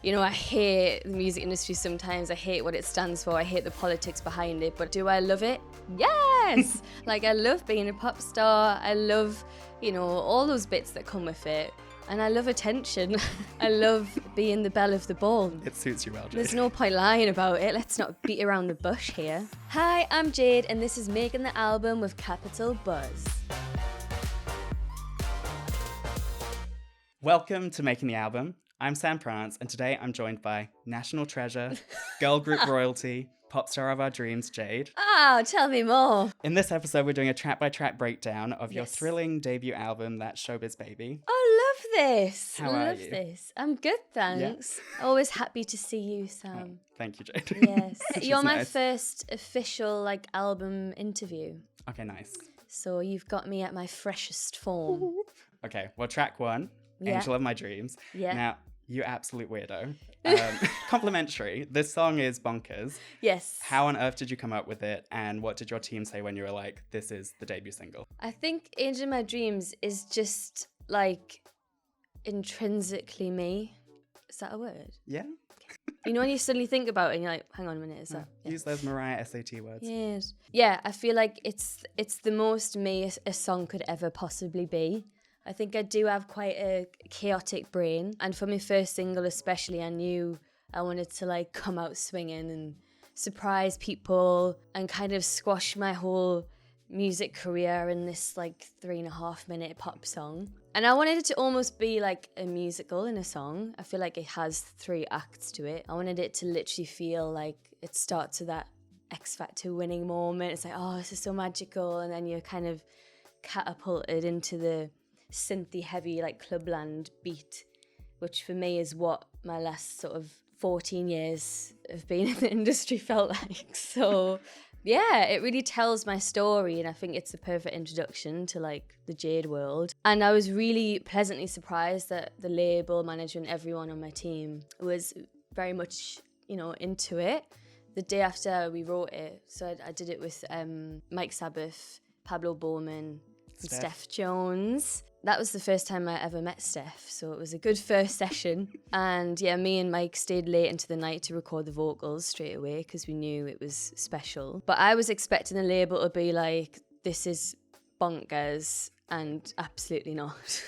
You know, I hate the music industry sometimes. I hate what it stands for. I hate the politics behind it. But do I love it? Yes! Like, I love being a pop star. I love, you know, all those bits that come with it. And I love attention. I love being the belle of the ball. It suits you well, Jade. There's no point lying about it. Let's not beat around the bush here. Hi, I'm Jade, and this is Making the Album with capital Buzz. Welcome to Making the Album. I'm Sam Prance, and today I'm joined by national treasure, girl group royalty, pop star of our dreams, Jade. Oh, tell me more. In this episode, we're doing a track-by-track breakdown of your thrilling debut album, That's Showbiz Baby. Oh, love this. How I are love you? this. I'm good, thanks. Always happy to see you, Sam. Thank you, Jade. Yes. Which You're is my nice. first official album interview. Okay, nice. So you've got me at my freshest form. Okay, well, track one, Yeah. Angel of My Dreams. Yeah. Now, you absolute weirdo. Complimentary. This song is bonkers. Yes. How on earth did you come up with it, and what did your team say when you were like, this is the debut single? I think Angel of My Dreams is just intrinsically me. Is that a word? Yeah? You know when you suddenly think about it and you're like, hang on a minute, is that? Yeah. Use those Mariah SAT words. Yes. Yeah, I feel like it's the most me a song could ever possibly be. I think I do have quite a chaotic brain, and for my first single especially, I knew I wanted to come out swinging and surprise people and kind of squash my whole music career in this 3.5 minute pop song. And I wanted it to almost be like a musical in a song. I feel like it has 3 acts to it. I wanted it to literally feel like it starts with that X Factor winning moment. It's like, oh, this is so magical, and then you're kind of catapulted into the synthy heavy clubland beat, which for me is what my last sort of 14 years of being in the industry felt like. So yeah, it really tells my story, and I think it's the perfect introduction to the Jade world. And I was really pleasantly surprised that the label, management, everyone on my team was very much, into it. The day after we wrote it, so I did it with Mike Sabbath, Pablo Bowman, and Steph Jones. That was the first time I ever met Steph, so it was a good first session. And yeah, me and Mike stayed late into the night to record the vocals straight away because we knew it was special. But I was expecting the label to be like, this is bonkers, and absolutely not.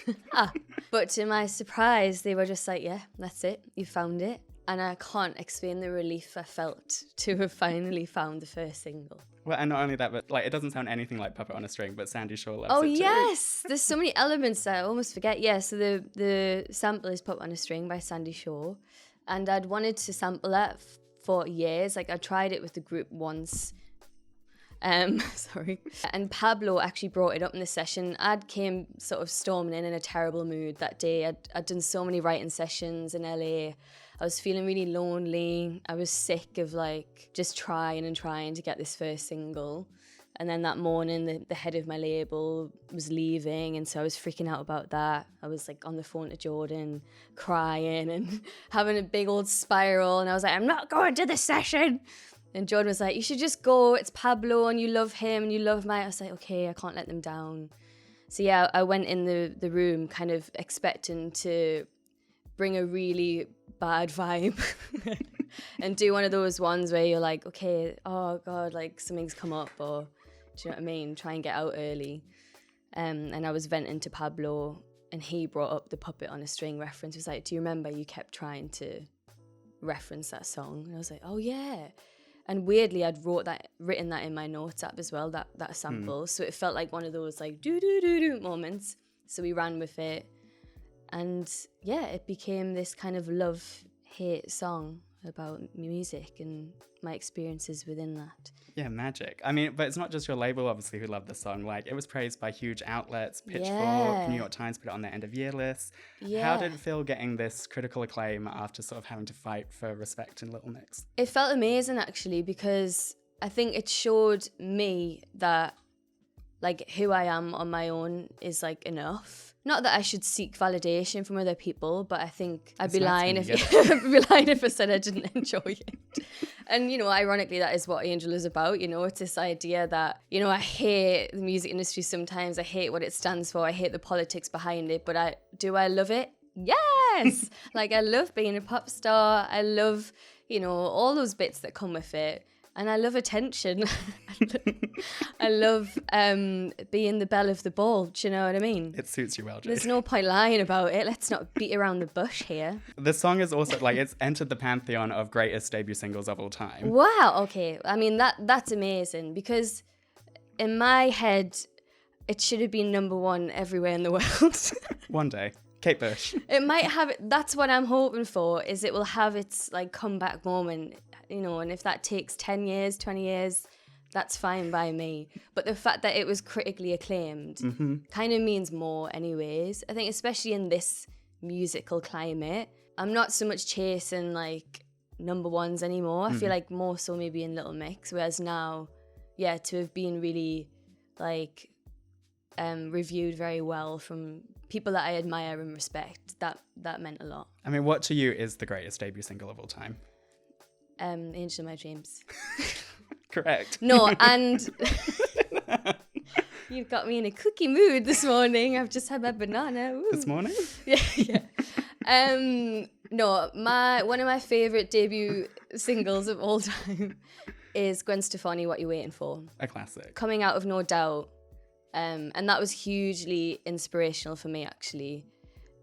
But to my surprise, they were just like, yeah, that's it, you found it. And I can't explain the relief I felt to have finally found the first single. Well, and not only that, but it doesn't sound anything like Puppet on a String, but Sandy Shaw loves Oh it too. yes, there's so many elements that I almost forget. Yeah, so the sample is Puppet on a String by Sandy Shaw, and I'd wanted to sample that for years. I tried it with the group once. Sorry. And Pablo actually brought it up in the session. I'd came sort of storming in a terrible mood that day. I'd done so many writing sessions in LA. I was feeling really lonely. I was sick of just trying to get this first single. And then that morning, the head of my label was leaving, and so I was freaking out about that. I was on the phone to Jordan, crying and having a big old spiral. And I was like, I'm not going to the session. And Jordan was like, you should just go. It's Pablo, and you love him, and you love Mike. I was like, okay, I can't let them down. So yeah, I went in the room kind of expecting to bring a really bad vibe and do one of those ones where you're like, okay, oh God, something's come up, or do you know what I mean? Try and get out early. And I was venting to Pablo, and he brought up the Puppet on a String reference. He was like, do you remember you kept trying to reference that song? And I was like, oh yeah. And weirdly, I'd written that in my notes app as well, that sample. So it felt like one of those do moments. So we ran with it. And yeah, it became this kind of love-hate song about music and my experiences within that. Yeah, magic. I mean, but it's not just your label, obviously, who loved the song. It was praised by huge outlets, Pitchfork, New York Times put it on their end-of-year list. Yeah. How did it feel getting this critical acclaim after sort of having to fight for respect in Little Mix? It felt amazing, actually, because I think it showed me that who I am on my own is enough. Not that I should seek validation from other people, but I think I'd be lying if I said I didn't enjoy it. And, ironically, that is what Angel is about. It's this idea that, I hate the music industry sometimes. I hate what it stands for. I hate the politics behind it. But do I love it? yes. Like, I love being a pop star. I love, all those bits that come with it. And I love attention. I love being the belle of the ball. Do you know what I mean? It suits you well, Jade. There's no point lying about it. Let's not beat around the bush here. The song is also, like, it's entered the pantheon of greatest debut singles of all time. Wow, okay. I mean, that's amazing, because in my head, it should have been number one everywhere in the world. One day. Kate Bush. It might have it. That's what I'm hoping for, is it will have its, like, comeback moment, and if that takes 10 years, 20 years, that's fine by me. But the fact that it was critically acclaimed kind of means more anyways. I think especially in this musical climate, I'm not so much chasing, like, number ones anymore. I feel like more so maybe in Little Mix, whereas now, yeah, to have been really, like, reviewed very well from people that I admire and respect, that meant a lot. I mean, what to you is the greatest debut single of all time? Angel of My Dreams. Correct. No, and you've got me in a cookie mood this morning. I've just had my banana. Ooh. This morning? Yeah. No, one of my favourite debut singles of all time is Gwen Stefani, What You Waiting For. A classic. Coming out of No Doubt. And that was hugely inspirational for me, actually,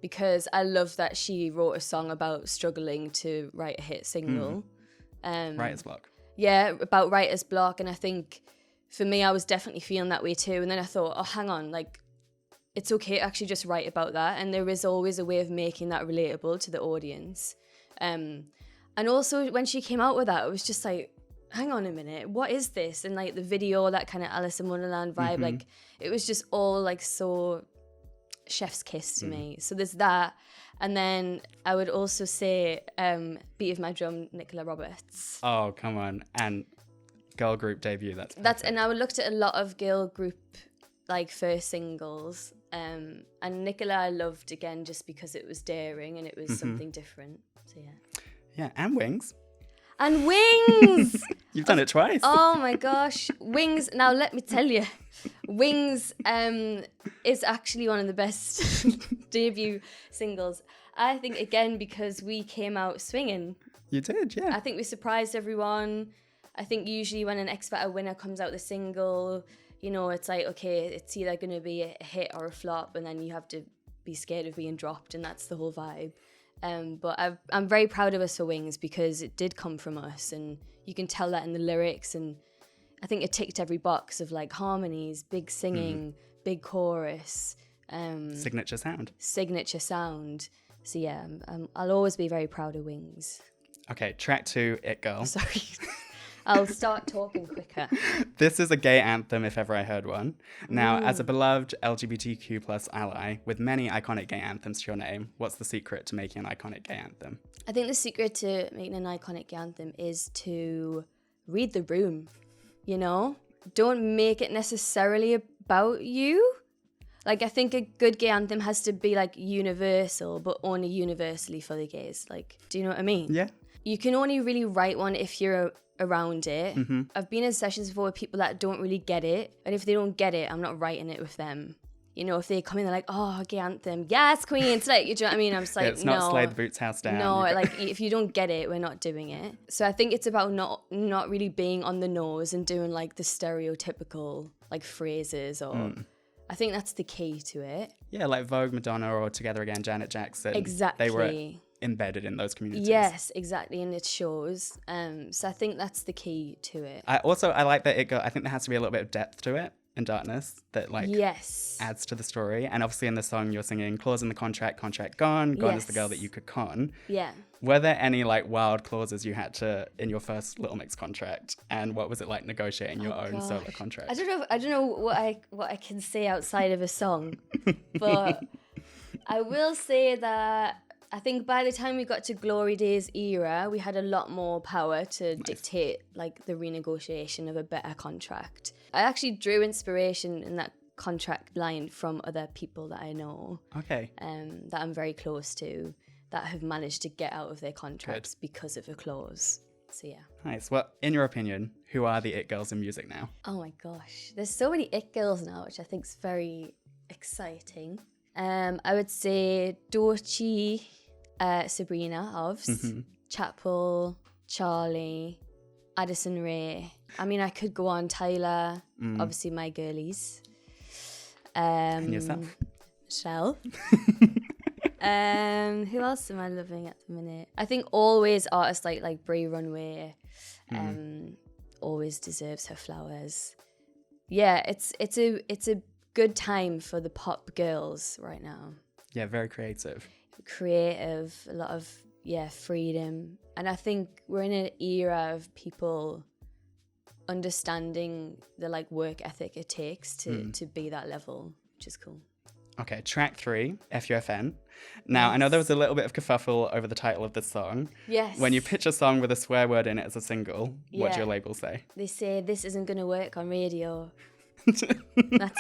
because I love that she wrote a song about struggling to write a hit single. Writer's block. Yeah, about writer's block. And I think for me, I was definitely feeling that way too. And then I thought, oh, hang on, like, it's okay to actually just write about that. And there is always a way of making that relatable to the audience. And also when she came out with that, it was just like, hang on a minute, what is this? And like the video, that kind of Alice in Wonderland vibe, like it was just all like so chef's kiss to me. So there's that. And then I would also say Beat of My Drum, Nicola Roberts. Oh, come on. And girl group debut, that's and I would looked at a lot of girl group like first singles. And Nicola I loved again just because it was daring and it was something different. So yeah. Yeah, and Wings. And Wings! You've done it twice. Oh my gosh. Wings, now let me tell you, Wings is actually one of the best debut singles. I think, again, because we came out swinging. You did, yeah. I think we surprised everyone. I think usually when an X Factor winner comes out with a single, it's like, okay, it's either going to be a hit or a flop, and then you have to be scared of being dropped, and that's the whole vibe. But I'm very proud of us for Wings because it did come from us, and you can tell that in the lyrics, and I think it ticked every box of like harmonies, big singing, big chorus, signature sound. So yeah, I'll always be very proud of Wings. Okay, track 2, It Girl. Sorry. I'll start talking quicker. This is a gay anthem, if ever I heard one. Now, as a beloved LGBTQ plus ally with many iconic gay anthems to your name, what's the secret to making an iconic gay anthem? I think the secret to making an iconic gay anthem is to read the room, Don't make it necessarily about you. Like, I think a good gay anthem has to be, like, universal, but only universally for the gays. Like, do you know what I mean? Yeah. You can only really write one if you're around it. I've been in sessions before with people that don't really get it, and if they don't get it, I'm not writing it with them. If they come in, they're like, oh, gay anthem, yes, queen. It's like, you know what I mean? I'm just like, it's not Slay the Boots House Down. No, like, if you don't get it, we're not doing it. So I think it's about not really being on the nose and doing like the stereotypical like phrases or... I think that's the key to it. Yeah, like Vogue, Madonna, or Together Again, Janet Jackson. Exactly. They were embedded in those communities. Yes, exactly, and it shows. So I think that's the key to it. I like that I think there has to be a little bit of depth to it in Darkness that adds to the story. And obviously in the song you're singing clause in the contract gone is the girl that you could con. Yeah. Were there any like wild clauses you had to in your first Little Mix contract, and what was it like negotiating your own solo contract? I don't know what I can say outside of a song, but I will say that I think by the time we got to Glory Days era, we had a lot more power to dictate like the renegotiation of a better contract. I actually drew inspiration in that contract line from other people that I know. Okay. That I'm very close to, that have managed to get out of their contracts because of a clause. So yeah. Nice. Well, in your opinion, who are the it girls in music now? Oh my gosh. There's so many it girls now, which I think is very exciting. I would say Dochi, Sabrina Ovs, Chapel, Charlie, Addison Rae. I mean, I could go on. Tyler, obviously my girlies. And yourself. Michelle. Who else am I loving at the minute? I think always artists like Brie Runway always deserves her flowers. Yeah, it's a good time for the pop girls right now. Yeah, very creative. Creative, a lot of freedom. And I think we're in an era of people understanding the like work ethic it takes to be that level, which is cool. Okay, track 3, FuFN. Now, I know there was a little bit of kerfuffle over the title of this song. Yes. When you pitch a song with a swear word in it as a single, what do your label say? They say, this isn't going to work on radio. That's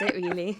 it, really.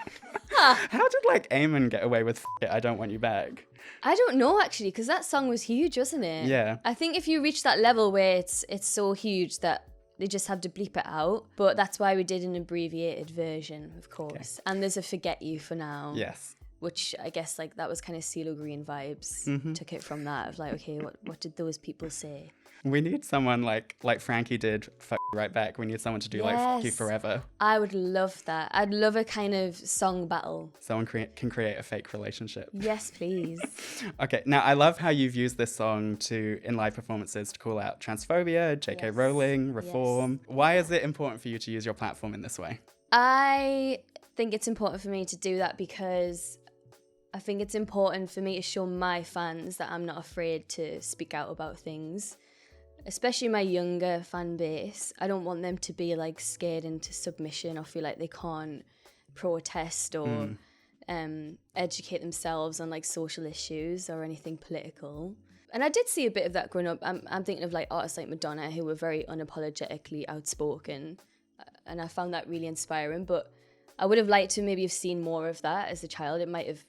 How did like Eamon get away with it, I don't want you back? I don't know, actually, because that song was huge, wasn't it? Yeah. I think if you reach that level where it's so huge that they just have to bleep it out. But that's why we did an abbreviated version, of course. Okay. And there's a Forget You for now. Yes. Which I guess like that was kind of CeeLo Green vibes. Took it from that of like, okay, what did those people say? We need someone like Frankie did Fuck You Right Back. We need someone to do like Fuck You Forever. I would love that. I'd love a kind of song battle. Someone can create a fake relationship. Yes, please. Okay, now I love how you've used this song in live performances to call out transphobia, JK Rowling, reform. Why is it important for you to use your platform in this way? I think it's important for me to do that because I think it's important for me to show my fans that I'm not afraid to speak out about things, especially my younger fan base. I don't want them to be like scared into submission or feel like they can't protest or educate themselves on like social issues or anything political. And I did see a bit of that growing up. I'm thinking of like artists like Madonna who were very unapologetically outspoken, and I found that really inspiring. But I would have liked to maybe have seen more of that as a child. It might have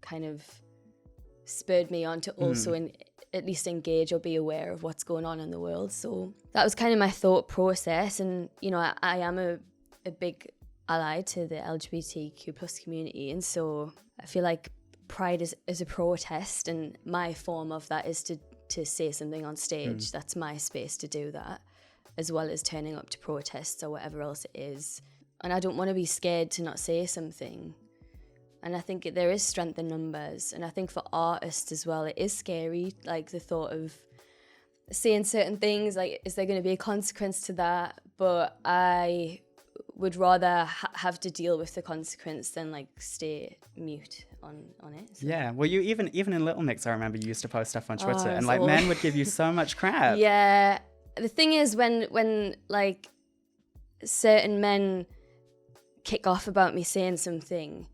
kind of spurred me on to also at least engage or be aware of what's going on in the world. So that was kind of my thought process. And, you know, I am a big ally to the LGBTQ plus community. And so I feel like Pride is a protest, and my form of that is to say something on stage. That's my space to do that, as well as turning up to protests or whatever else it is. And I don't want to be scared to not say something. And I think there is strength in numbers. And I think for artists as well, it is scary, like the thought of saying certain things, like, is there going to be a consequence to that? But I would rather have to deal with the consequence than like stay mute on it. So. Yeah, well, you even in Little Mix, I remember you used to post stuff on Twitter, and like men would give you so much crap. Yeah, the thing is when like certain men kick off about me saying something,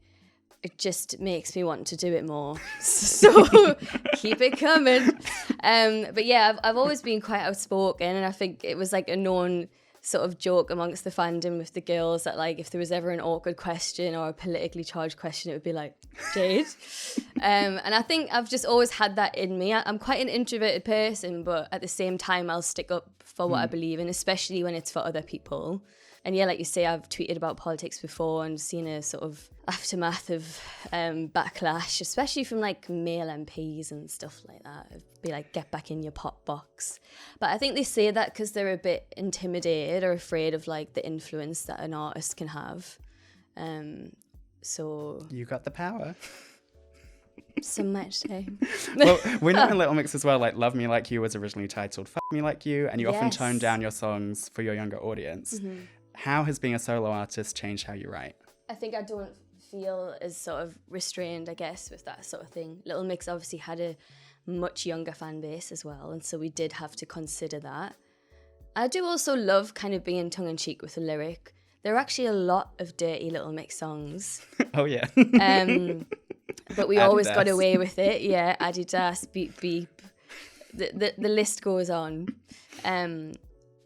it just makes me want to do it more. So keep it coming. But yeah, I've always been quite outspoken, and I think it was like a known sort of joke amongst the fandom with the girls that like if there was ever an awkward question or a politically charged question, it would be like, Jade. And I think I've just always had that in me. I'm quite an introverted person, but at the same time, I'll stick up for what I believe in, especially when it's for other people. And yeah, like you say, I've tweeted about politics before and seen a sort of aftermath of backlash, especially from like male MPs and stuff like that. It'd be like, get back in your pop box. But I think they say that because they're a bit intimidated or afraid of like the influence that an artist can have. So you got the power. So much so. Well, we know in Little Mix as well, like Love Me Like You was originally titled Fuck Me Like You, and you often tone down your songs for your younger audience. How has being a solo artist changed how you write? I think I don't feel as sort of restrained, I guess, with that sort of thing. Little Mix obviously had a much younger fan base as well, and so we did have to consider that. I do also love kind of being tongue-in-cheek with the lyric. There are actually a lot of dirty Little Mix songs. Oh, yeah. But we always got away with it. Yeah, Adidas, beep, beep. The list goes on.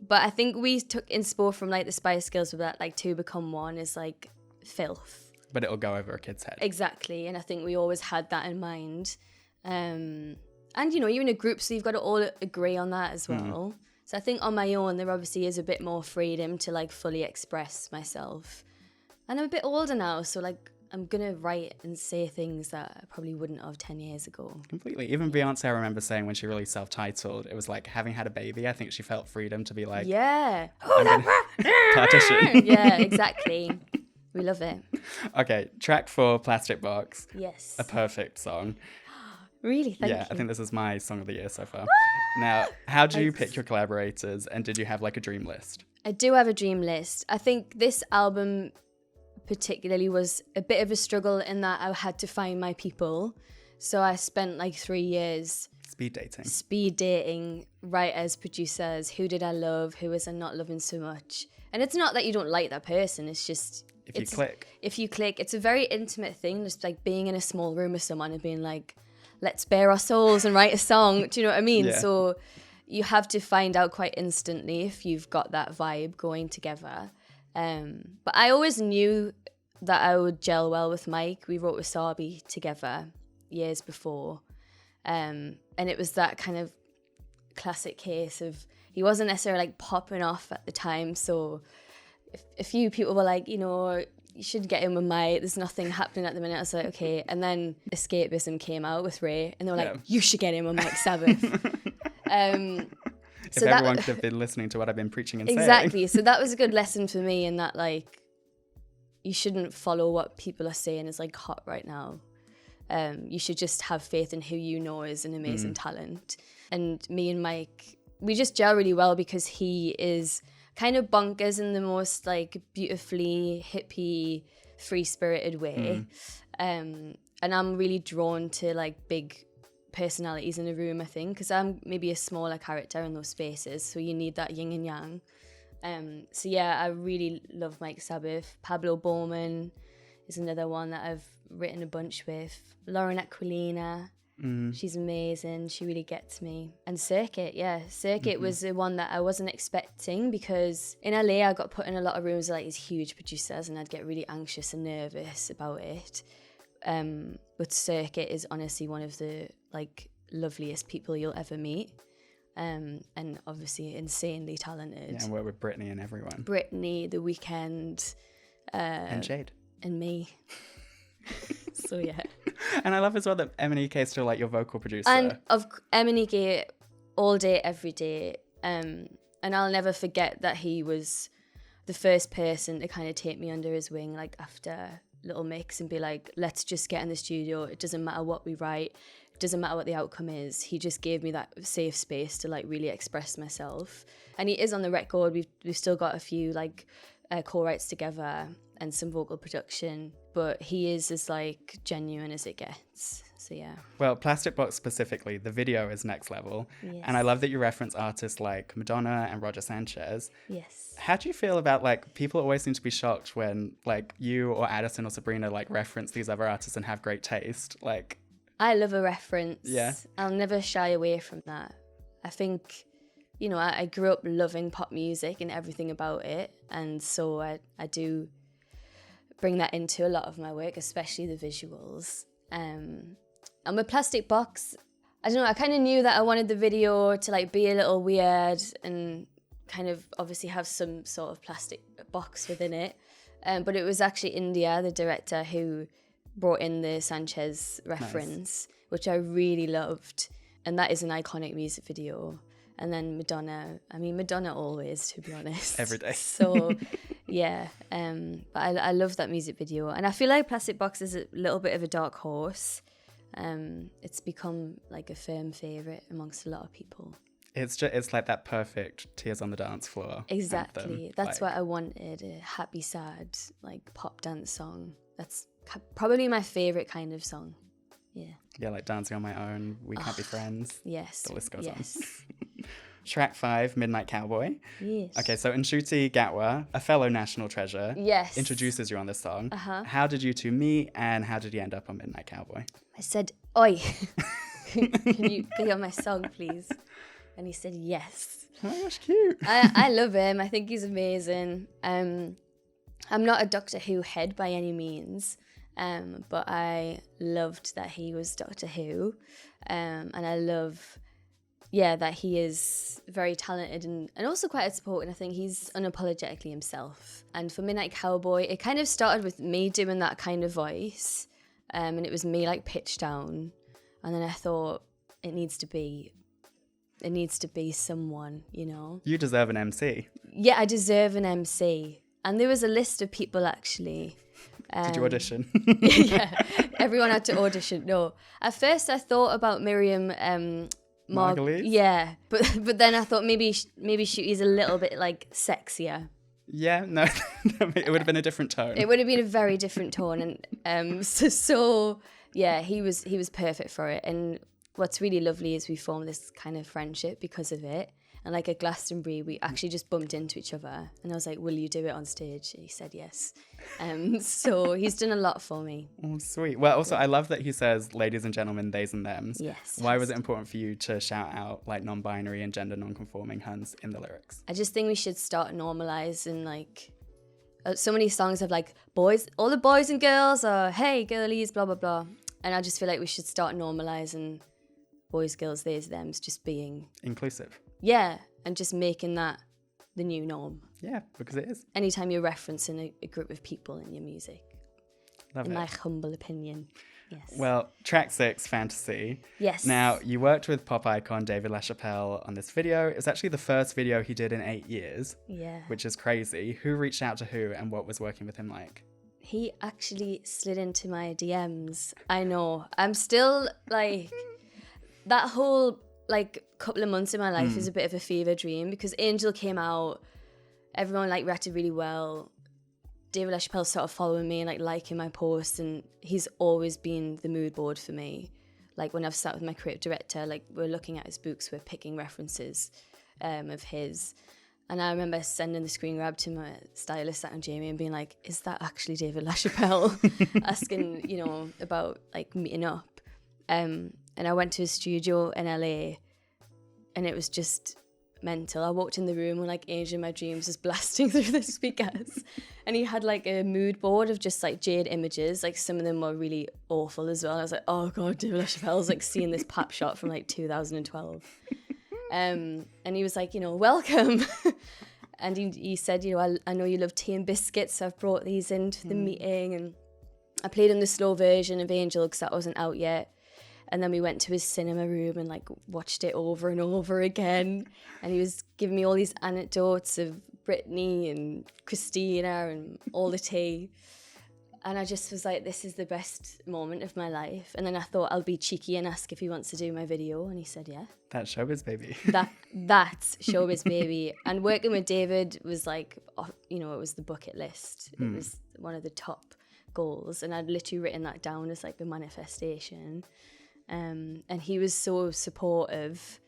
But I think we took inspo from like the Spice Girls with that, like two become one is like filth. But it'll go over a kid's head. Exactly. And I think we always had that in mind. And, you know, you're in a group, so you've got to all agree on that as well. So I think on my own, there obviously is a bit more freedom to like fully express myself. And I'm a bit older now, so like I'm going to write and say things that I probably wouldn't have 10 years ago. Completely. Even Beyonce, I remember saying when she released Self-Titled, it was like having had a baby, I think she felt freedom to be like, yeah, partition. Yeah, exactly. We love it. Okay, track 4, Plastic Box. Yes. A perfect song. Really? Thank you. Yeah, I think this is my song of the year so far. Now, how do you pick your collaborators, and did you have like a dream list? I do have a dream list. I think this album particularly was a bit of a struggle in that I had to find my people. So I spent like 3 years speed dating writers, producers. Who did I love? Who was I not loving so much? And it's not that you don't like that person. It's just if you click, it's a very intimate thing. Just like being in a small room with someone and being like, let's bare our souls and write a song. Do you know what I mean? Yeah. So you have to find out quite instantly if you've got that vibe going together. But I always knew that I would gel well with Mike. We wrote Wasabi together years before. And it was that kind of classic case of, he wasn't necessarily like popping off at the time. So a few people were like, you know, you should get in with Mike. There's nothing happening at the minute. I was like, okay. And then Escapism came out with Ray, and they were like, you should get in with Mike Sabbath. If everyone could have been listening to what I've been preaching and saying. Exactly. So that was a good lesson for me in that, like, you shouldn't follow what people are saying is like hot right now. You should just have faith in who you know is an amazing talent. And me and Mike, we just gel really well because he is kind of bonkers in the most like beautifully hippie, free-spirited way. And I'm really drawn to like big personalities in a room, I think, because I'm maybe a smaller character in those spaces, so you need that yin and yang. So yeah, I really love Mike Sabbath. Pablo Bowman is another one that I've written a bunch with. Lauren Aquilina, she's amazing. She really gets me. And Circuit was the one that I wasn't expecting, because in LA I got put in a lot of rooms with like these huge producers and I'd get really anxious and nervous about it. But Circuit is honestly one of the like loveliest people you'll ever meet. And obviously insanely talented. Yeah, and work with Britney and everyone. Britney, The Weeknd. And Jade. And me. So yeah. And I love as well that M&EK is still like your vocal producer. And of M&EK all day, every day. And I'll never forget that he was the first person to kind of take me under his wing, like after Little Mix, and be like, let's just get in the studio. It doesn't matter what we write. It doesn't matter what the outcome is. He just gave me that safe space to like really express myself. And he is on the record. We've still got a few like co-writes together and some vocal production, but he is as like genuine as it gets. So yeah. Well, Plastic Box specifically, the video is next level. Yes. And I love that you reference artists like Madonna and Roger Sanchez. Yes. How do you feel about like, people always seem to be shocked when like you or Addison or Sabrina like reference these other artists and have great taste? Like, I love a reference. Yeah. I'll never shy away from that. I think, you know, I grew up loving pop music and everything about it. And so I do bring that into a lot of my work, especially the visuals. And with Plastic Box, I don't know, I kind of knew that I wanted the video to like be a little weird and kind of obviously have some sort of plastic box within it. But it was actually India, the director, who brought in the Sanchez reference, which I really loved. And that is an iconic music video. And then Madonna always, to be honest. Every day. So, yeah. But I love that music video. And I feel like Plastic Box is a little bit of a dark horse. It's become like a firm favourite amongst a lot of people. It's like that perfect Tears on the Dance Floor. Exactly. Anthem. That's what I wanted, a happy, sad, like pop dance song. That's probably my favourite kind of song. Yeah. Yeah, like Dancing on My Own, We Can't Be Friends. Yes. The list goes on. Yes. Track 5, Midnight Cowboy. Yes. Okay, so Nshuti Gatwa, a fellow national treasure, Yes. introduces you on this song. Uh-huh. How did you two meet, and how did you end up on Midnight Cowboy? I said, oi, can you be on my song, please? And he said, yes. Oh my gosh, cute. I love him. I think he's amazing. I'm not a Doctor Who head by any means, but I loved that he was Doctor Who. And I love that he is very talented and also quite supporting. I think he's unapologetically himself. And for Midnight Cowboy, it kind of started with me doing that kind of voice, and it was me like pitched down, and then I thought it needs to be someone, you know. You deserve an MC. Yeah, I deserve an MC. And there was a list of people actually. Did you audition? Yeah, everyone had to audition. No, at first I thought about Miriam Margulies? Yeah, but then I thought maybe Shooty's a little bit like sexier. Yeah, no, it would have been a different tone. It would have been a very different tone, and so yeah, he was perfect for it. And what's really lovely is we formed this kind of friendship because of it. And like at Glastonbury, we actually just bumped into each other. And I was like, will you do it on stage? And he said yes. So he's done a lot for me. Oh, sweet. Well, also, I love that he says ladies and gentlemen, theys and thems. Yes. Why was it important for you to shout out like non-binary and gender non-conforming huns in the lyrics? I just think we should start normalizing like... so many songs have like boys, all the boys and girls are, hey, girlies, blah, blah, blah. And I just feel like we should start normalizing boys, girls, theys, thems, just being... inclusive. Yeah, and just making that the new norm. Yeah, because it is. Anytime you're referencing a group of people in your music. Love in it. my humble opinion. Yes. Well, track 6, Fantasy. Yes. Now, you worked with pop icon David LaChapelle on this video. It's actually the first video he did in 8 years. Yeah. Which is crazy. Who reached out to who and what was working with him like? He actually slid into my DMs. I know. I'm still like... that whole... like couple of months in my life is a bit of a fever dream because Angel came out, everyone like reacted really well. David LaChapelle started following me and like liking my posts, and he's always been the mood board for me. Like when I've sat with my creative director, like we're looking at his books, we're picking references of his. And I remember sending the screen grab to my stylist, Zach and Jamie, and being like, is that actually David LaChapelle? Asking, you know, about like meeting up. And I went to his studio in LA, and it was just mental. I walked in the room when like Angel in My Dreams was blasting through the speakers, and he had like a mood board of just like Jade images. Like some of them were really awful as well. And I was like, oh God, David LaChapelle's like seeing this pop shot from like 2012. And he was like, you know, welcome. And he said, you know, I know you love tea and biscuits, so I've brought these into the meeting. And I played on the slow version of Angel because that wasn't out yet. And then we went to his cinema room and like watched it over and over again. And he was giving me all these anecdotes of Britney and Christina and all the tea. And I just was like, this is the best moment of my life. And then I thought I'll be cheeky and ask if he wants to do my video. And he said, yeah. That's Showbiz Baby. That's Showbiz Baby. And working with David was like, you know, it was the bucket list. It was one of the top goals. And I'd literally written that down as like a manifestation. And he was so supportive,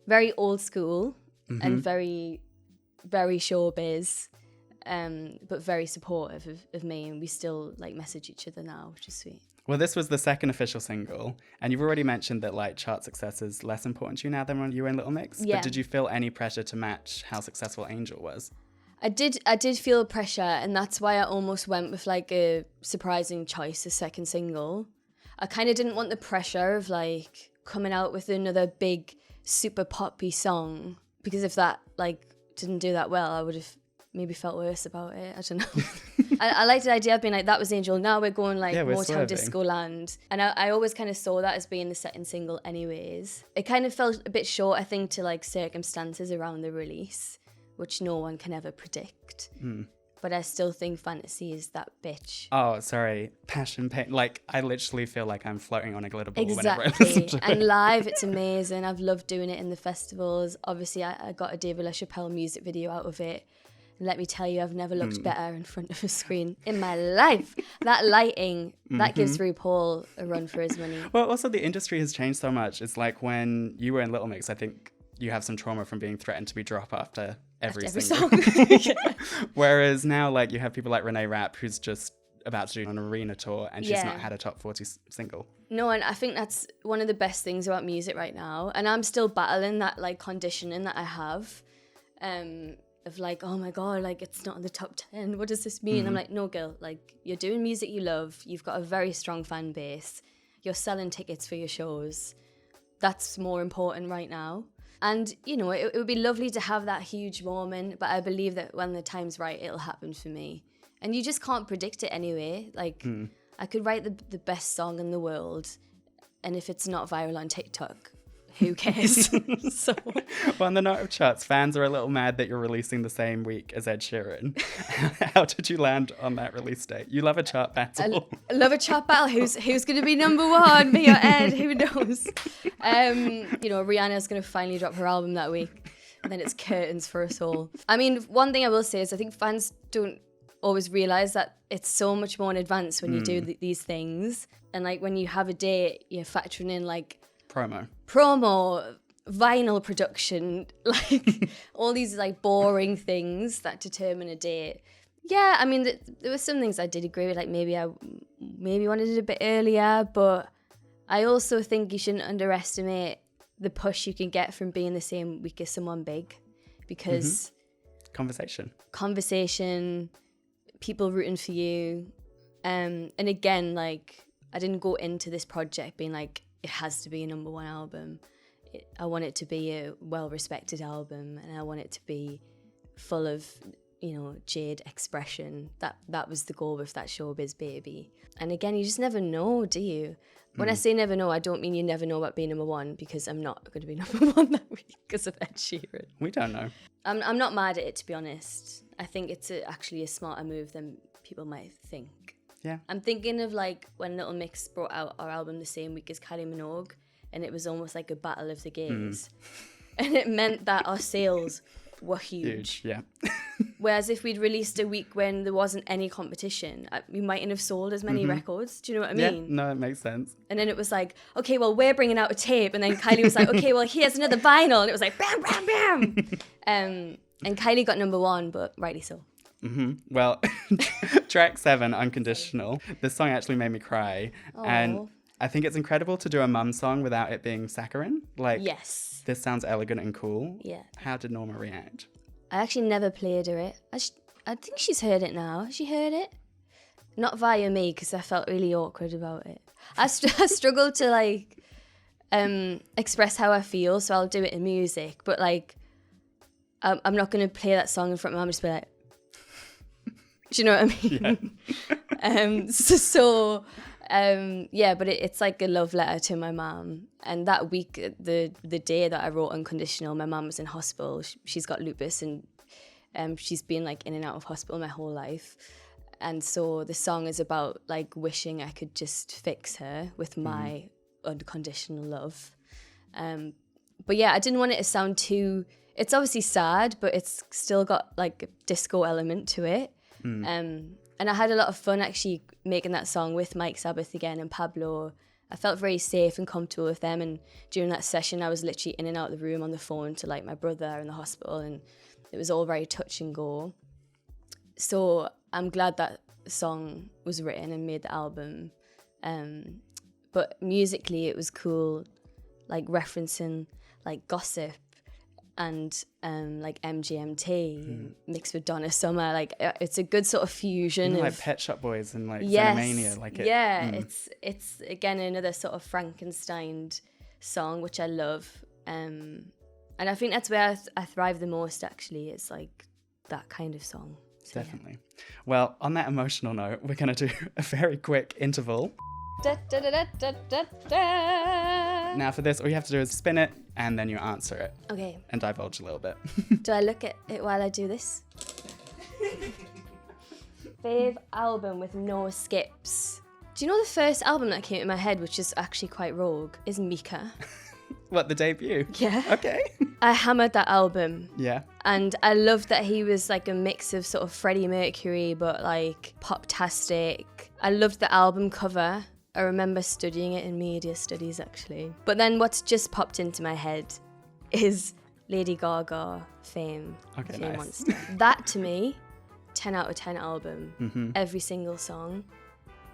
very old school and very, very showbiz, but very supportive of me. And we still like message each other now, which is sweet. Well, this was the second official single, and you've already mentioned that like chart success is less important to you now than when you were in Little Mix. Yeah. But did you feel any pressure to match how successful Angel was? I did feel pressure, and that's why I almost went with like a surprising choice, a second single. I kind of didn't want the pressure of like coming out with another big super poppy song, because if that like didn't do that well, I would have maybe felt worse about it. I don't know. I liked the idea of being like, that was Angel, now we're going like Motown Disco Land. And I always kind of saw that as being the second single anyways. It kind of felt a bit short, I think, to like circumstances around the release, which no one can ever predict. But I still think Fantasy is that bitch. Oh, sorry. Passion, pain. Like, I literally feel like I'm floating on a glitter ball exactly. whenever I listen to it. And live, it's amazing. I've loved doing it in the festivals. Obviously, I got a David LaChapelle music video out of it. And let me tell you, I've never looked better in front of a screen in my life. That lighting, that gives RuPaul a run for his money. Well, also, the industry has changed so much. It's like when you were in Little Mix, I think you have some trauma from being threatened to be dropped after every single song. Yeah. Whereas now, like, you have people like Renee Rapp, who's just about to do an arena tour, and she's not had a top 40 single. No, and I think that's one of the best things about music right now. And I'm still battling that like conditioning that I have, of like, oh my God, like it's not in the top 10. What does this mean? I'm like, no, girl, like you're doing music you love. You've got a very strong fan base. You're selling tickets for your shows. That's more important right now. And, you know, it would be lovely to have that huge moment, but I believe that when the time's right, it'll happen for me. And you just can't predict it anyway. Like, I could write the best song in the world, and if it's not viral on TikTok, who cares? So, well, on the note of charts, fans are a little mad that you're releasing the same week as Ed Sheeran. How did you land on that release date? You love a chart battle. I love a chart battle. Who's going to be number one? Me or Ed? Who knows? You know, Rihanna's going to finally drop her album that week, and then it's curtains for us all. I mean, one thing I will say is I think fans don't always realize that it's so much more in advance when you do these things, and like when you have a date, you're factoring in like promo, vinyl production, like all these like boring things that determine a date. Yeah, I mean, there were some things I did agree with, like maybe I wanted it a bit earlier, but I also think you shouldn't underestimate the push you can get from being the same week as someone big, because conversation, people rooting for you, and again, like I didn't go into this project being like, it has to be a number one album. I want it to be a well-respected album, and I want it to be full of, you know, Jade expression. That was the goal with That's Showbiz Baby. And again, you just never know, do you? When I say never know, I don't mean you never know about being number one, because I'm not going to be number one that week because of Ed Sheeran. We don't know. I'm not mad at it, to be honest. I think it's actually a smarter move than people might think. Yeah. I'm thinking of like when Little Mix brought out our album the same week as Kylie Minogue, and it was almost like a battle of the gays. And it meant that our sales were huge. Yeah. Whereas if we'd released a week when there wasn't any competition, we mightn't have sold as many records. Do you know what I mean? Yeah, no, it makes sense. And then it was like, okay, well, we're bringing out a tape. And then Kylie was like, okay, well, here's another vinyl. And it was like, bam, bam, bam. And Kylie got number one, but rightly so. Well, track 7, Unconditional. This song actually made me cry. Aww. And I think it's incredible to do a mum song without it being saccharine. Like, yes, this sounds elegant and cool. Yeah. How did Norma react? I actually never played her it. I think she's heard it now. Has she heard it? Not via me, because I felt really awkward about it. I struggle to like express how I feel, so I'll do it in music. But like, I'm not going to play that song in front of my mum and just be like, do you know what I mean? Yeah. Yeah, but it's like a love letter to my mum. And that week, the day that I wrote Unconditional, my mum was in hospital. She's got lupus, and she's been like in and out of hospital my whole life. And so the song is about like wishing I could just fix her with my unconditional love. But yeah, I didn't want it to sound too, it's obviously sad, but it's still got like a disco element to it. And I had a lot of fun actually making that song with Mike Sabbath again and Pablo. I felt very safe and comfortable with them, and during that session I was literally in and out of the room on the phone to like my brother in the hospital, and it was all very touch and go. So I'm glad that song was written and made the album. But musically it was cool, like referencing like gossip and like MGMT mixed with Donna Summer. Like it's a good sort of fusion of like Pet Shop Boys and like Xenomania. Like it's again another sort of Frankenstein song, which I love. And I think that's where I thrive the most, actually. It's like that kind of song. So, definitely. Yeah. Well, on that emotional note, we're going to do a very quick interval. Da, da, da, da, da, da. Now for this, all you have to do is spin it and then you answer it. Okay. And divulge a little bit. Do I look at it while I do this? Fave album with no skips. Do you know the first album that came to my head, which is actually quite rogue, is Mika? What, the debut? Yeah. Okay. I hammered that album. Yeah. And I loved that he was like a mix of sort of Freddie Mercury, but like pop-tastic. I loved the album cover. I remember studying it in media studies, actually. But then what's just popped into my head is Lady Gaga, Fame. Okay, Fame nice. Monster. That, to me, 10 out of 10 album. Mm-hmm. Every single song,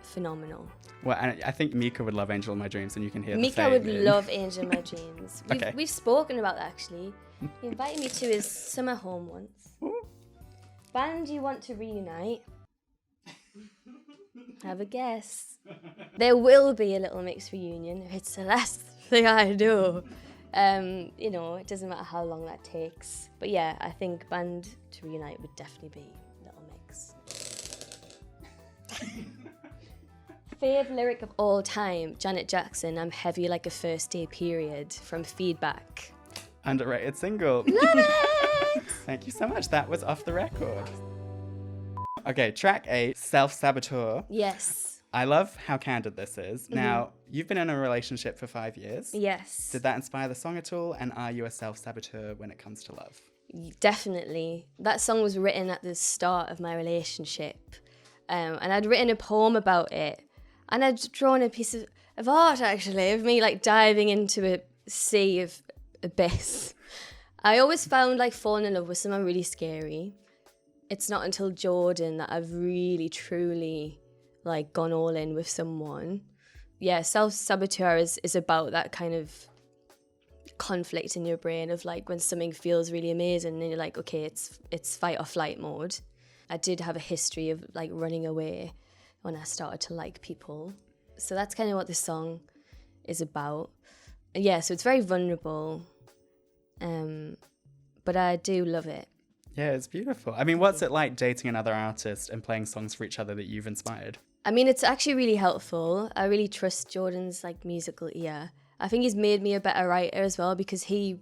phenomenal. Well, and I think Mika would love Angel in My Dreams, and you can hear Mika the Fame would in. love Angel in My Dreams. We've spoken about that, actually. He invited me to his summer home once. Ooh. Band you want to reunite? Have a guess. There will be a Little Mix reunion. It's the last thing I do. You know, it doesn't matter how long that takes. But yeah, I think Band to Reunite would definitely be Little Mix. Fave lyric of all time, Janet Jackson, I'm heavy like a first day period, from Feedback. Underrated single. Love it! Thank you so much. That was Off the Record. Okay, track 8, Self-saboteur. Yes. I love how candid this is. Now, you've been in a relationship for 5 years. Yes. Did that inspire the song at all? And are you a self-saboteur when it comes to love? Definitely. That song was written at the start of my relationship. And I'd written a poem about it. And I'd drawn a piece of art, actually, of me like diving into a sea of abyss. I always found like falling in love with someone really scary. It's not until Jordan that I've really, truly like gone all in with someone. Yeah, self-saboteur is about that kind of conflict in your brain of like when something feels really amazing and you're like, okay, it's fight or flight mode. I did have a history of like running away when I started to like people. So that's kind of what this song is about. Yeah, so it's very vulnerable, but I do love it. Yeah, it's beautiful. I mean, what's it like dating another artist and playing songs for each other that you've inspired? I mean, it's actually really helpful. I really trust Jordan's like musical ear. I think he's made me a better writer as well because he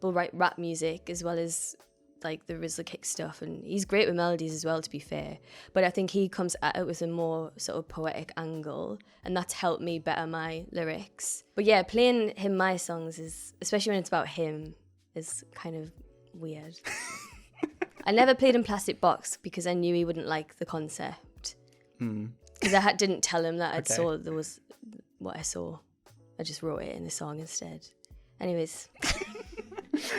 will write rap music as well as like the RZA kick stuff, and he's great with melodies as well, to be fair. But I think he comes at it with a more sort of poetic angle, and that's helped me better my lyrics. But yeah, playing him my songs is, especially when it's about him, is kind of weird. I never played in Plastic Box because I knew he wouldn't like the concept. Because I didn't tell him that saw there was what I saw. I just wrote it in a song instead. Anyways.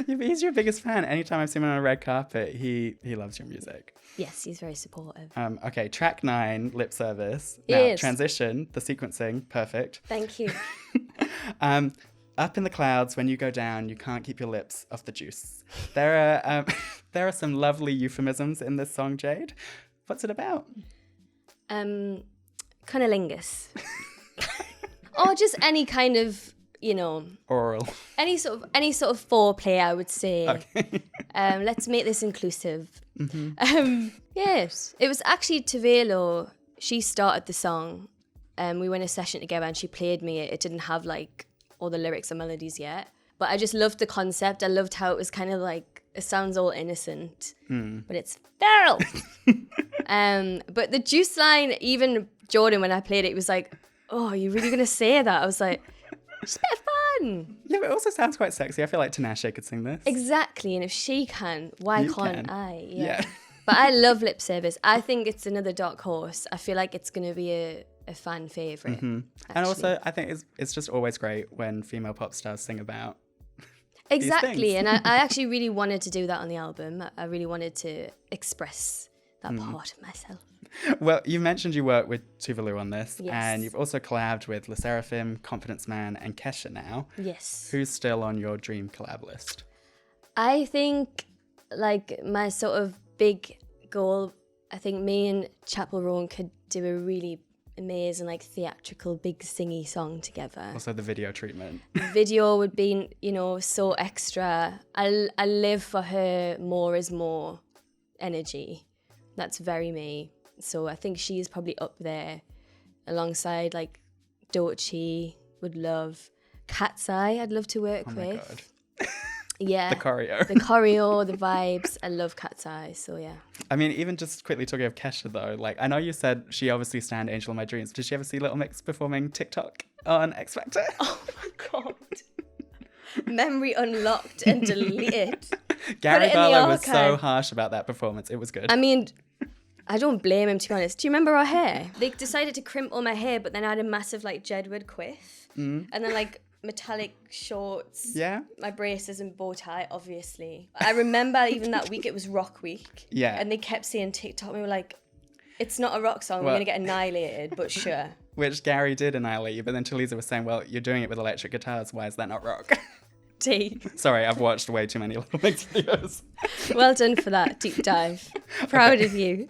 Yeah, but he's your biggest fan. Anytime I've seen him on a red carpet, he loves your music. Yes, he's very supportive. Okay, track 9, Lip Service. Now, yes. Transition, the sequencing, perfect. Thank you. Up in the clouds, when you go down, you can't keep your lips off the juice. There are some lovely euphemisms in this song, Jade. What's it about? Cunnilingus. Or just any kind of, you know, oral. Any sort of foreplay, I would say. Okay. Let's make this inclusive. Yes, it was actually Tavelo. She started the song. We went a session together and she played me it. It didn't have like all the lyrics or melodies yet, but I just loved the concept. I loved how it was kind of like, it sounds all innocent, but it's feral. But the juice line, even Jordan, when I played it, was like, oh, are you really going to say that? I was like, it's a bit of fun. Yeah, but it also sounds quite sexy. I feel like Tinashe could sing this. Exactly, and if she can, why can't I? Yeah. But I love Lip Service. I think it's another dark horse. I feel like it's going to be a fan favourite. And also, I think it's just always great when female pop stars sing about exactly, and I actually really wanted to do that on the album. I really wanted to express that part of myself. Well, you mentioned you work with Tuvalu on this, yes. And you've also collabed with Le Seraphim, Confidence Man, and Kesha now. Yes. Who's still on your dream collab list? I think, like, my sort of big goal, I think me and Chapel Roan could do a really amazing, like, theatrical, big singy song together. Also the video treatment. The video would be, you know, so extra. I live for her more is more energy. That's very me. So I think she's probably up there alongside like Doechii, would love. Cat's Eye, I'd love to work with. My God. Yeah. The choreo. The choreo, the vibes. I love Cat's Eye, so yeah. I mean, even just quickly talking of Kesha though, like I know you said she obviously stand Angel in My Dreams. Did she ever see Little Mix performing TikTok on X Factor? Oh my God. Memory unlocked and deleted. Gary Barlow was so harsh about that performance. It was good. I mean, I don't blame him, to be honest. Do you remember our hair? They decided to crimp all my hair, but then I had a massive like Jedward quiff. And then like metallic shorts. Yeah. My braces and bow tie, obviously. I remember even that week, it was Rock Week. Yeah. And they kept saying TikTok. We were like, it's not a rock song. We're going to get annihilated, but sure. Which Gary did annihilate you, but then Chaliza was saying, well, you're doing it with electric guitars. Why is that not rock? Deep. Sorry, I've watched way too many Little Mix videos. Well done for that deep dive. Proud of you.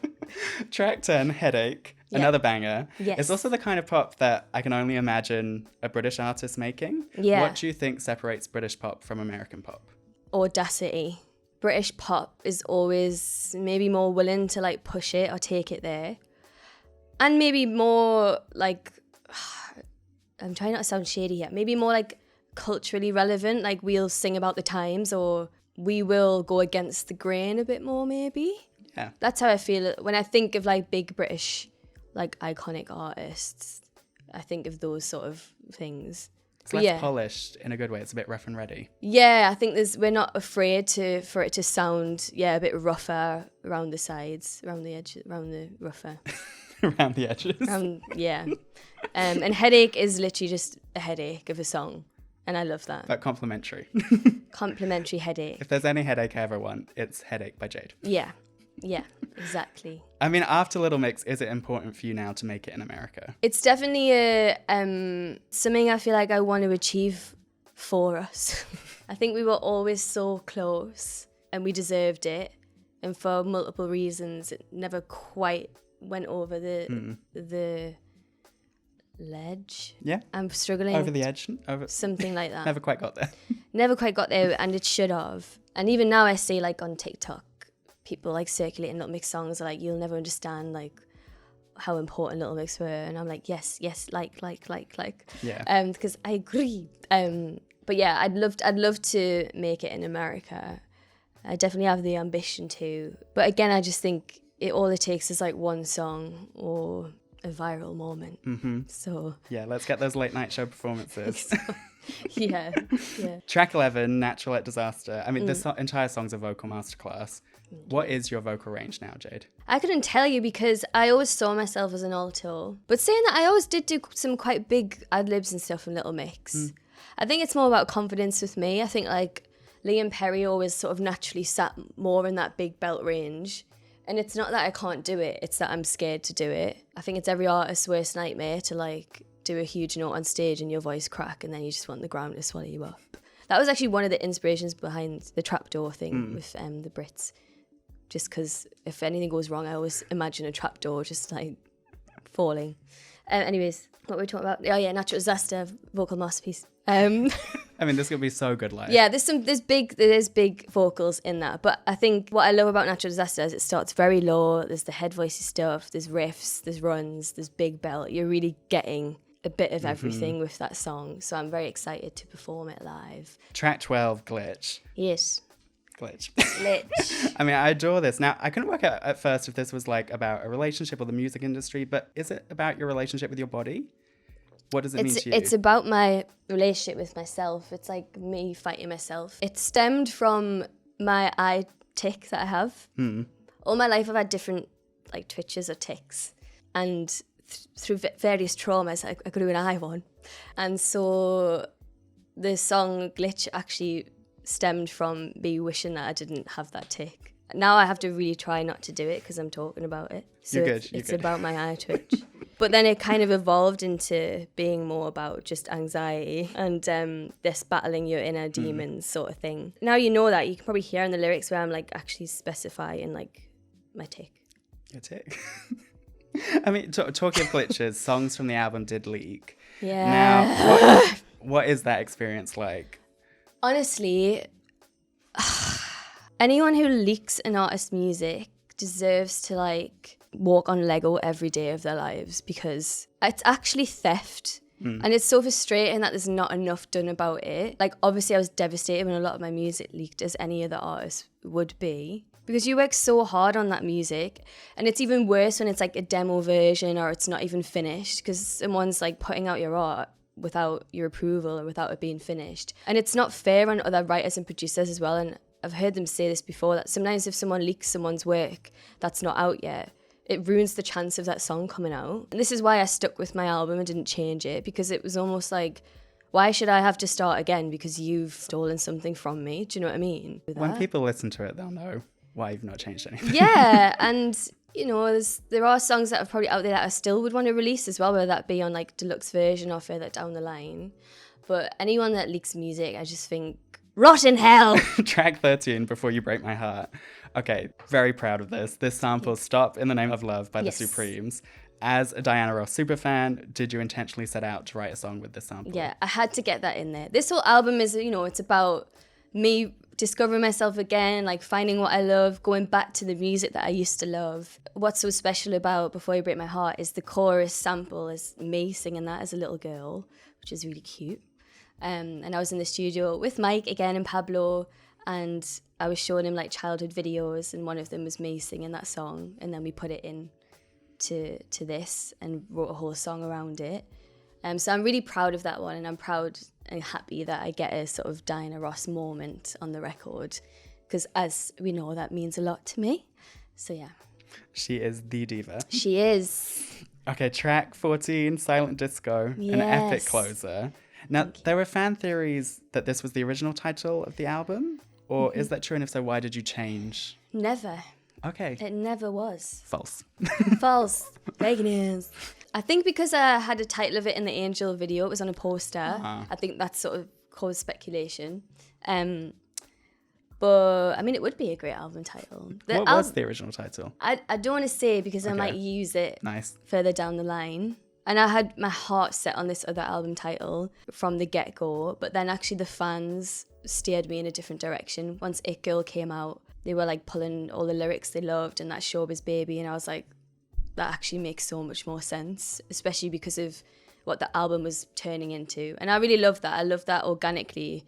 Track 10, Headache, another banger. Yes. It's also the kind of pop that I can only imagine a British artist making. Yeah. What do you think separates British pop from American pop? Audacity. British pop is always maybe more willing to like push it or take it there. And maybe more like, I'm trying not to sound shady here, maybe more like culturally relevant, like we'll sing about the times or we will go against the grain a bit more maybe. Yeah. That's how I feel when I think of like big British, like iconic artists. I think of those sort of things. It's less polished in a good way. It's a bit rough and ready. Yeah, I think we're not afraid for it to sound a bit rougher around the sides, around the edge, around the rougher. Around the edges. And Headache is literally just a headache of a song. And I love that. But complimentary. Complimentary headache. If there's any headache I ever want, it's Headache by Jade. Yeah, exactly. I mean, after Little Mix, is it important for you now to make it in America? It's definitely something I feel like I want to achieve for us. I think we were always so close and we deserved it. And for multiple reasons, it never quite went over the ledge. Yeah. I'm struggling. Over the edge. Something like that. Never quite got there. Never quite got there, and it should have. And even now I see like on TikTok, people like circulating Little Mix songs are like, you'll never understand like how important Little Mix were. And I'm like, yes, like. Yeah. Because I agree. But yeah, I'd love to make it in America. I definitely have the ambition to. But again, I just think all it takes is like one song or a viral moment. Mm-hmm. So yeah, let's get those late night show performances. yeah. Track 11, Natural at Disaster. I mean, this entire song's a vocal masterclass. What is your vocal range now, Jade? I couldn't tell you because I always saw myself as an alto. But saying that, I always did do some quite big ad-libs and stuff in Little Mix. I think it's more about confidence with me. I think like Liam Perry always sort of naturally sat more in that big belt range. And it's not that I can't do it, it's that I'm scared to do it. I think it's every artist's worst nightmare to like do a huge note on stage and your voice crack and then you just want the ground to swallow you up. That was actually one of the inspirations behind the trapdoor thing with the Brits. Just because if anything goes wrong, I always imagine a trapdoor just like falling. Anyways, what were we talking about? Oh yeah, Natural Disaster, vocal masterpiece. I mean, this could be so good live. Yeah, there's big vocals in that. But I think what I love about Natural Disaster is it starts very low. There's the head voicey stuff. There's riffs. There's runs. There's big belt. You're really getting a bit of everything with that song. So I'm very excited to perform it live. Track 12, Glitch. Yes. Glitch. Glitch. I mean, I adore this. Now, I couldn't work out at first if this was like about a relationship or the music industry, but is it about your relationship with your body? What does it mean to you? It's about my relationship with myself. It's like me fighting myself. It stemmed from my eye tick that I have. All my life I've had different like twitches or ticks. And through various traumas, I grew an eye one. And so the song Glitch actually stemmed from me wishing that I didn't have that tick. Now I have to really try not to do it because I'm talking about it. So You're good. It's about my eye twitch. But then it kind of evolved into being more about just anxiety and this battling your inner demons sort of thing. Now you know that. You can probably hear in the lyrics where I'm like actually specifying like my tick. Your tick. I mean, talking of glitches, songs from the album did leak. Yeah. Now, what is that experience like? Honestly, anyone who leaks an artist's music deserves to like walk on Lego every day of their lives because it's actually theft. And it's so frustrating that there's not enough done about it. Like, obviously I was devastated when a lot of my music leaked, as any other artist would be, because you work so hard on that music. And it's even worse when it's like a demo version or it's not even finished because someone's like putting out your art without your approval or without it being finished. And it's not fair on other writers and producers as well. And I've heard them say this before, that sometimes if someone leaks someone's work that's not out yet, it ruins the chance of that song coming out. And this is why I stuck with my album and didn't change it, because it was almost like, why should I have to start again because you've stolen something from me? Do you know what I mean? When people listen to it, they'll know why you've not changed anything. Yeah, and you know, there are songs that are probably out there that I still would want to release as well, whether that be on like deluxe version or further down the line. But anyone that leaks music, I just think rot in hell. Track 13, Before You Break My Heart. Okay, very proud of this. This sample, Stop in the Name of Love by the Supremes. As a Diana Ross superfan, did you intentionally set out to write a song with this sample? Yeah, I had to get that in there. This whole album is, it's about me discovering myself again, like finding what I love, going back to the music that I used to love. What's so special about Before You Break My Heart is the chorus sample is me singing that as a little girl, which is really cute. And I was in the studio with Mike again and Pablo, and I was showing him like childhood videos, and one of them was me singing that song, and then we put it in to this and wrote a whole song around it. So I'm really proud of that one, and I'm proud and happy that I get a sort of Diana Ross moment on the record, because as we know, that means a lot to me. So yeah. She is the diva. She is. Okay, track 14, Silent Disco, an epic closer. Now, there were fan theories that this was the original title of the album, or is that true? And if so, why did you change? Never. Okay. It never was. False. False. Fake news. I think because I had a title of it in the Angel video, it was on a poster. I think that sort of caused speculation. But, I mean, it would be a great album title. What was the original title? I don't want to say because I might use it further down the line. And I had my heart set on this other album title from the get-go, but then actually the fans steered me in a different direction. Once It Girl came out, they were like pulling all the lyrics they loved and That's Showbiz Baby, and I was like, that actually makes so much more sense, especially because of what the album was turning into. And I really love that. I love that organically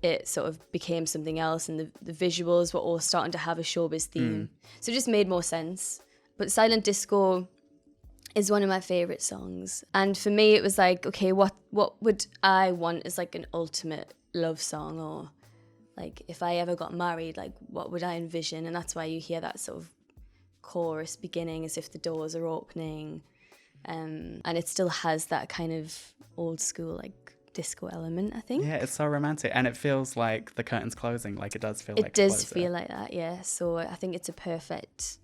it sort of became something else, and the visuals were all starting to have a showbiz theme. So it just made more sense. But Silent Disco is one of my favourite songs. And for me, it was like, okay, what would I want as like an ultimate love song? Or like if I ever got married, like what would I envision? And that's why you hear that sort of chorus beginning as if the doors are opening. And it still has that kind of old school like disco element, I think. Yeah, it's so romantic. And it feels like the curtain's closing, like it does feel like it does feel like that, yeah. So I think it's a perfect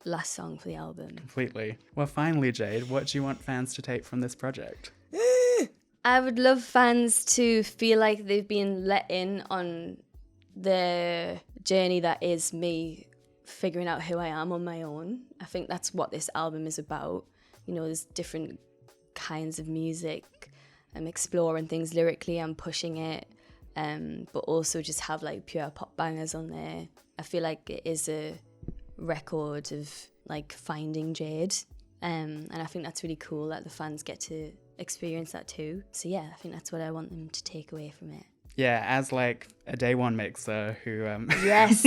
last song for the album. Completely. Well, finally, Jade, what do you want fans to take from this project? I would love fans to feel like they've been let in on the journey that is me figuring out who I am on my own. I think that's what this album is about. There's different kinds of music. I'm exploring things lyrically, I'm pushing it, but also just have like pure pop bangers on there. I feel like it is a record of like finding Jade, and I think that's really cool that the fans get to experience that too. So yeah, I think that's what I want them to take away from it. Yeah, as like a day one mixer who yes,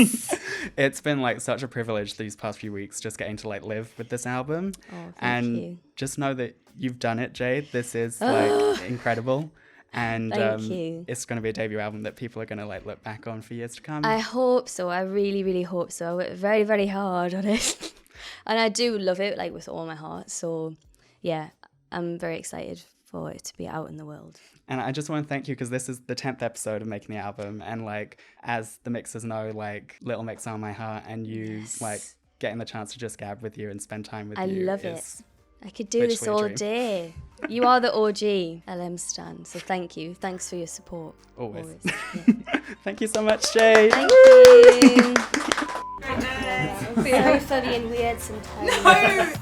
it's been like such a privilege these past few weeks just getting to like live with this album. Thank you. Just know that you've done it, Jade. This is like incredible. And Thank you. It's going to be a debut album that people are going to like look back on for years to come. I hope so. I really, really hope so. I worked very, very hard on it. And I do love it like with all my heart. So yeah, I'm very excited for it to be out in the world. And I just want to thank you because this is the 10th episode of making the album. And like, as the mixers know, like Little Mix on my heart, and you like getting the chance to just gab with you and spend time with you. I love it. I could do this all day. You are the OG LM stan, so thank you. Thanks for your support. Always. Yeah. Thank you so much, Jade. Thank you. Very funny and weird sometimes. No.